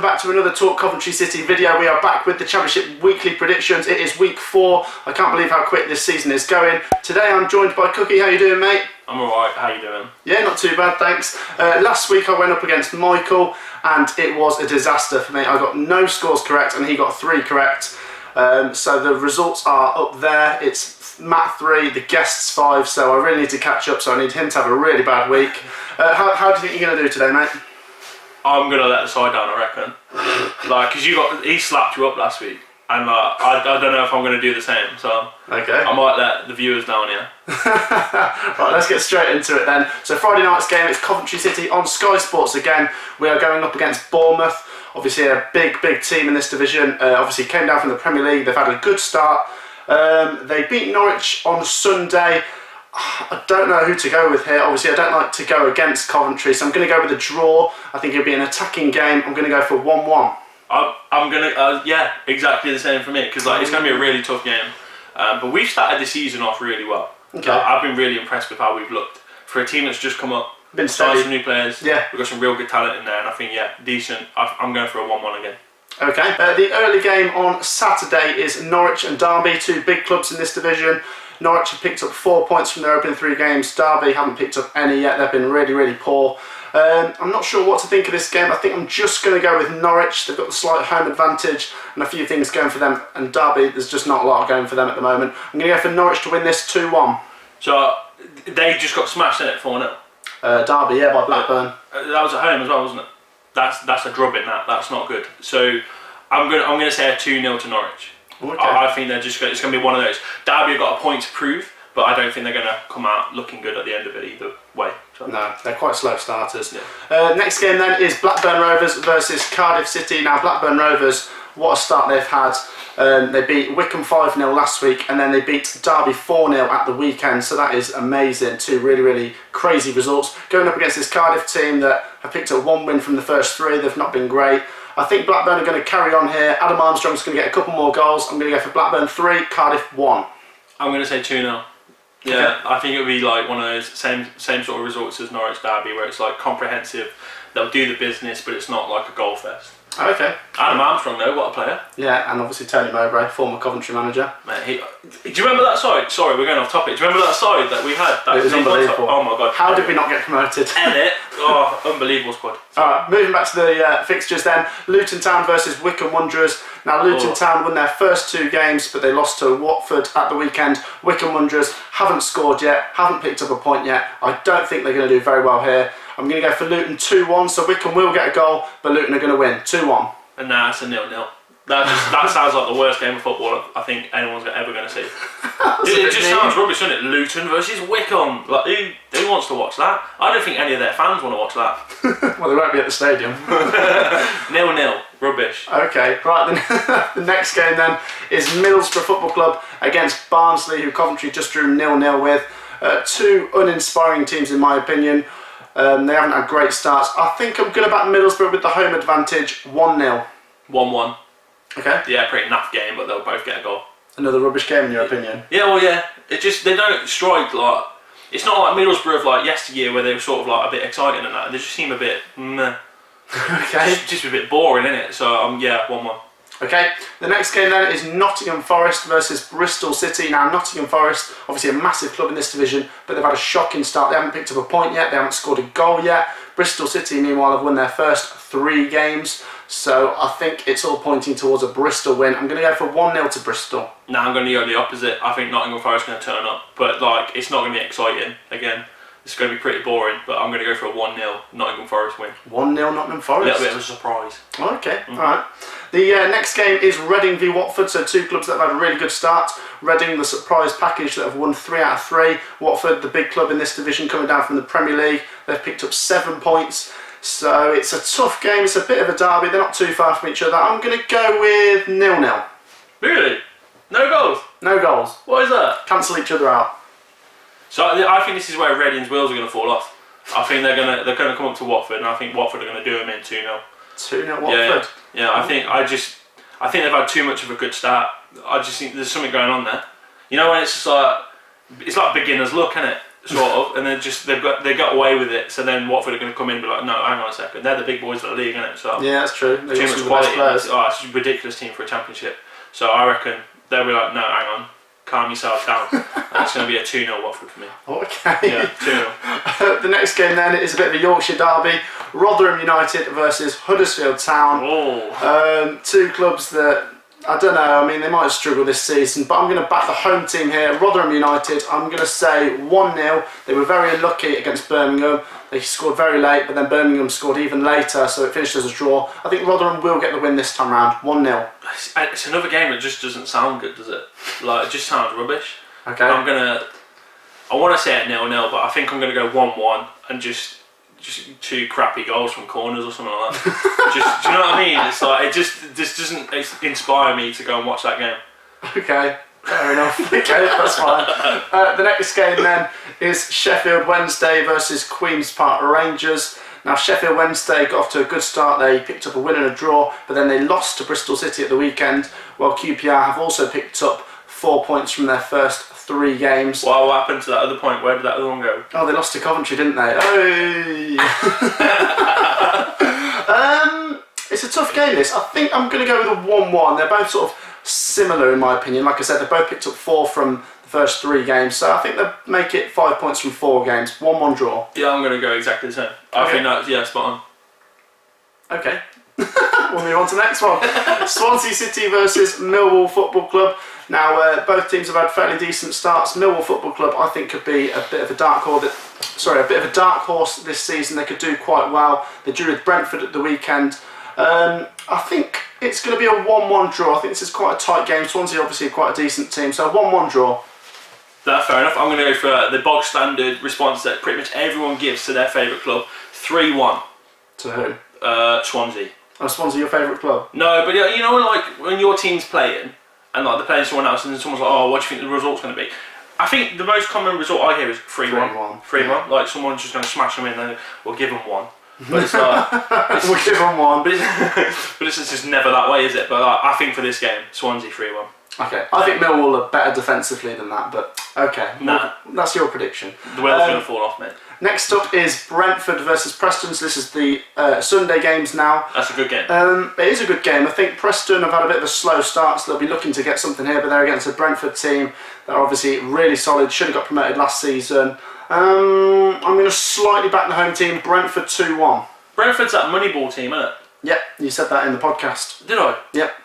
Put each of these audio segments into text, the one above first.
back to another Talk Coventry City video. We are back with the Championship weekly predictions. It is week 4. I can't believe how quick this season is going. Today I'm joined by Cookie. How you doing, mate? I'm alright, how you doing? Yeah, not too bad, thanks. Last week I went up against Michael and it was a disaster for me. I got no scores correct and he got 3 correct. So the results are up there. It's Matt 3, the guests 5, so I really need to catch up, so I need him to have a really bad week. How do you think you're going to do today, mate? I'm going to let the side down, I reckon. Because he slapped you up last week. And I don't know if I'm going to do the same, so okay. I might let the viewers down here. Right, let's get straight into it then. So Friday night's game, it's Coventry City on Sky Sports again. We are going up against Bournemouth, obviously a big team in this division. Obviously came down from the Premier League, they've had a good start. They beat Norwich on Sunday. I don't know who to go with here. Obviously I don't like to go against Coventry, so I'm going to go with a draw. I think it'll be an attacking game. I'm going to go for 1-1. I'm gonna, yeah, exactly the same for me, because it's going to be a really tough game. But we've started the season off really well. Okay. I've been really impressed with how we've looked. For a team that's just come up, signed some new players, yeah. We've got some real good talent in there, and I think, yeah, decent. I'm going for a 1-1 again. Okay, the early game on Saturday is Norwich and Derby, 2 big clubs in this division. Norwich have picked up 4 points from their opening 3 games. Derby haven't picked up any yet. They've been really poor. I'm not sure what to think of this game. I think I'm just going to go with Norwich. They've got the slight home advantage and a few things going for them. And Derby, there's just not a lot going for them at the moment. I'm going to go for Norwich to win this 2-1. So they just got smashed in it 4-0. Derby, yeah, by Blackburn. That was at home as well, wasn't it? That's a drubbing. That's not good. So I'm gonna say a 2-0 to Norwich. Okay. I think it's going to be one of those. Derby have got a point to prove, but I don't think they're going to come out looking good at the end of it either way. So. No, they're quite slow starters. Yeah. Next game then is Blackburn Rovers versus Cardiff City. Now Blackburn Rovers, what a start they've had. They beat Wycombe 5-0 last week and then they beat Derby 4-0 at the weekend, so that is amazing. 2 really crazy results. Going up against this Cardiff team that have picked up 1 win from the first 3, they've not been great. I think Blackburn are going to carry on here. Adam Armstrong's going to get a couple more goals. I'm going to go for Blackburn 3, Cardiff 1. I'm going to say 2-0. Yeah, okay. I think it'll be like one of those same sort of results as Norwich Derby, where it's like comprehensive. They'll do the business, but it's not like a goal fest. Okay. Adam Armstrong, though, what a player. Yeah, and obviously Tony Mowbray, former Coventry manager. Mate, do you remember that side? Sorry, we're going off topic. Do you remember that side that we had? It was unbelievable. Oh my god. How did we not get promoted? Edit. Oh, unbelievable squad. Alright, moving back to the fixtures then. Luton Town versus Wycombe Wanderers. Now Luton Town won their first 2 games, but they lost to Watford at the weekend. Wycombe Wanderers haven't scored yet, haven't picked up a point yet. I don't think they're going to do very well here. I'm going to go for Luton 2-1, so Wycombe will get a goal, but Luton are going to win 2-1. And now it's a 0-0. That sounds like the worst game of football I think anyone's ever going to see. It just sounds rubbish, doesn't it? Luton versus Wycombe. Like, who wants to watch that? I don't think any of their fans want to watch that. Well, they won't be at the stadium. 0-0. Rubbish. Okay, right, the next game then is Middlesbrough Football Club against Barnsley, who Coventry just drew 0-0 with. 2 uninspiring teams in my opinion. They haven't had great starts. I think I'm going to back Middlesbrough with the home advantage, 1-0. 1-1. Okay. Yeah, pretty naff game, but they'll both get a goal. Another rubbish game in your opinion? Yeah, well, yeah. They don't strike like. It's not like Middlesbrough of like yesteryear where they were sort of like a bit exciting and that. They just seem a bit meh. Okay. Just a bit boring, innit? So yeah, 1-1. Okay, the next game then is Nottingham Forest versus Bristol City. Now Nottingham Forest, obviously a massive club in this division, but they've had a shocking start. They haven't picked up a point yet, they haven't scored a goal yet. Bristol City meanwhile have won their first 3 games, so I think it's all pointing towards a Bristol win. I'm going to go for 1-0 to Bristol. No, I'm going to go the opposite. I think Nottingham Forest is going to turn up, but like it's not going to be exciting again. It's going to be pretty boring, but I'm going to go for a 1-0 Nottingham Forest win. 1-0 Nottingham Forest? A little bit of a surprise. Okay, alright. The next game is Reading v Watford, so 2 clubs that have had a really good start. Reading, the surprise package that have won 3 out of 3. Watford, the big club in this division coming down from the Premier League. They've picked up 7 points. So it's a tough game, it's a bit of a derby, they're not too far from each other. I'm going to go with 0-0. Really? No goals? No goals. What is that? Cancel each other out. So I think this is where Reading's wheels are going to fall off. I think they're going to come up to Watford, and I think Watford are going to do them in 2-0. 2-0 Watford. Yeah. I think they've had too much of a good start. I just think there's something going on there. You know when it's just like it's like beginner's luck, isn't it? sort of, and then just they got away with it. So then Watford are going to come in and be like, no, hang on a second, they're the big boys of the league, isn't it? So yeah, that's true. too much quality. It's a ridiculous team for a championship. So I reckon they'll be like, no, hang on, calm yourself down. And it's going to be a 2-0 Watford for me. Okay. Yeah, 2-0. The next game then is a bit of a Yorkshire derby. Rotherham United versus Huddersfield Town. Oh. Two clubs that, I don't know, I mean, they might have struggled this season, but I'm going to back the home team here, Rotherham United. I'm going to say 1-0. They were very unlucky against Birmingham. They scored very late, but then Birmingham scored even later, so it finished as a draw. I think Rotherham will get the win this time round, 1-0. It's another game that just doesn't sound good, does it? Like, it just sounds rubbish. Okay. I want to say it 0-0, but I think I'm going to go 1-1 and just 2 crappy goals from corners or something like that. Do you know what I mean? It's like, it just doesn't inspire me to go and watch that game. Okay, fair enough. Okay, that's fine. The next game then is Sheffield Wednesday versus Queen's Park Rangers. Now Sheffield Wednesday got off to a good start. They picked up a win and a draw, but then they lost to Bristol City at the weekend, while QPR have also picked up 4 points from their first 3 games. Well, what happened to that other point? Where did that other one go? Oh, they lost to Coventry, didn't they? Oh. It's a tough game, this. I think I'm going to go with a 1-1. They're both sort of similar in my opinion. Like I said, they both picked up 4 from the first 3 games, so I think they'll make it 5 points from 4 games. 1-1 draw. Yeah, I'm going to go exactly the same. I think that's, yeah, spot on. Okay. We'll move on to the next one. Swansea City versus Millwall Football Club. Now, both teams have had fairly decent starts. Millwall Football Club, I think, could be a bit of a dark horse this season. They could do quite well. They drew with Brentford at the weekend. I think it's going to be a 1-1 draw. I think this is quite a tight game. Swansea obviously quite a decent team, so a 1-1 draw. That's fair enough. I'm going to go for the bog standard response that pretty much everyone gives to their favourite club. 3-1. To who? Swansea. Oh, Swansea your favourite club? No, but you know when your team's playing and like they're playing someone else and then someone's like, oh, what do you think the result's going to be? I think the most common result I hear is 3-1. 3-1. Like someone's just going to smash them in and then we'll give them 1. But it's like we'll give them 1. But it's just never that way, is it? But I think for this game, Swansea 3-1. Okay, I think Millwall are better defensively than that, but okay, that's your prediction. The wheel's going to fall off, mate. Next up is Brentford versus Preston. So this is the Sunday games now. That's a good game. It is a good game. I think Preston have had a bit of a slow start, so they'll be looking to get something here, but they're against a Brentford team that are obviously really solid, should have got promoted last season. I'm going to slightly back the home team, Brentford 2-1. Brentford's that Moneyball team, isn't it? Yep, you said that in the podcast. Did I? Yep.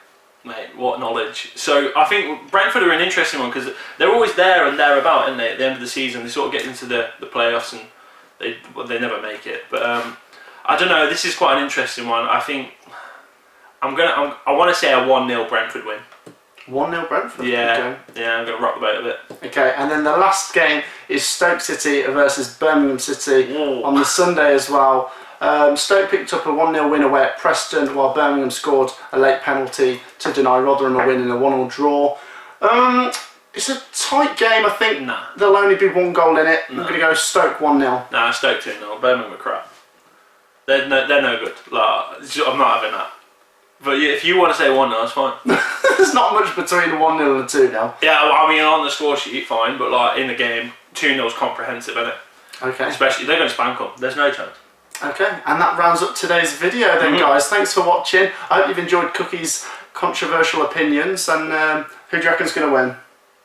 Mate, what knowledge. So I think Brentford are an interesting one because they're always there and thereabout, aren't they? At the end of the season, they sort of get into the playoffs and they never make it. But I don't know. This is quite an interesting one. I think I want to say a 1-0 Brentford win. 1-0 Brentford. Yeah, okay. Yeah. I'm going to rock the boat a bit. Okay, and then the last game is Stoke City versus Birmingham City. Ooh. On the Sunday as well. Stoke picked up a 1-0 win away at Preston, while Birmingham scored a late penalty to deny Rotherham a win in a 1-1 draw. It's a tight game, I think. Nah. There'll only be 1 goal in it. I'm going to go Stoke 1-0. Nah, Stoke 2-0. Birmingham are crap. They're no good. Like, I'm not having that. But yeah, if you want to say 1-0, that's fine. There's not much between a 1-0 and a 2-0. Yeah, well, I mean, on the score sheet, fine, but like in the game, 2-0's comprehensive, isn't it? Okay. Especially, they're going to spank them. There's no chance. Okay, and that rounds up today's video then, guys. Thanks for watching. I hope you've enjoyed Cookie's controversial opinions. And who do you reckon's going to win?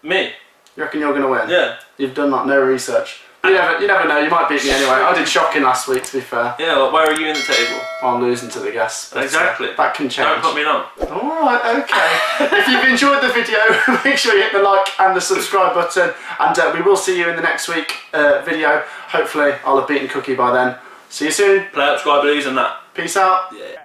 Me. You reckon you're going to win? Yeah. You've done like no research. You never know. You might beat me anyway. I did shocking last week, to be fair. Yeah. Well, where are you in the table? I'm losing to the guests. Exactly. That can change. Don't put me on. All right. Okay. If you've enjoyed the video, make sure you hit the like and the subscribe button. And we will see you in the next week video. Hopefully, I'll have beaten Cookie by then. See you soon. Play up, Sky Blues and that. Peace out. Yeah.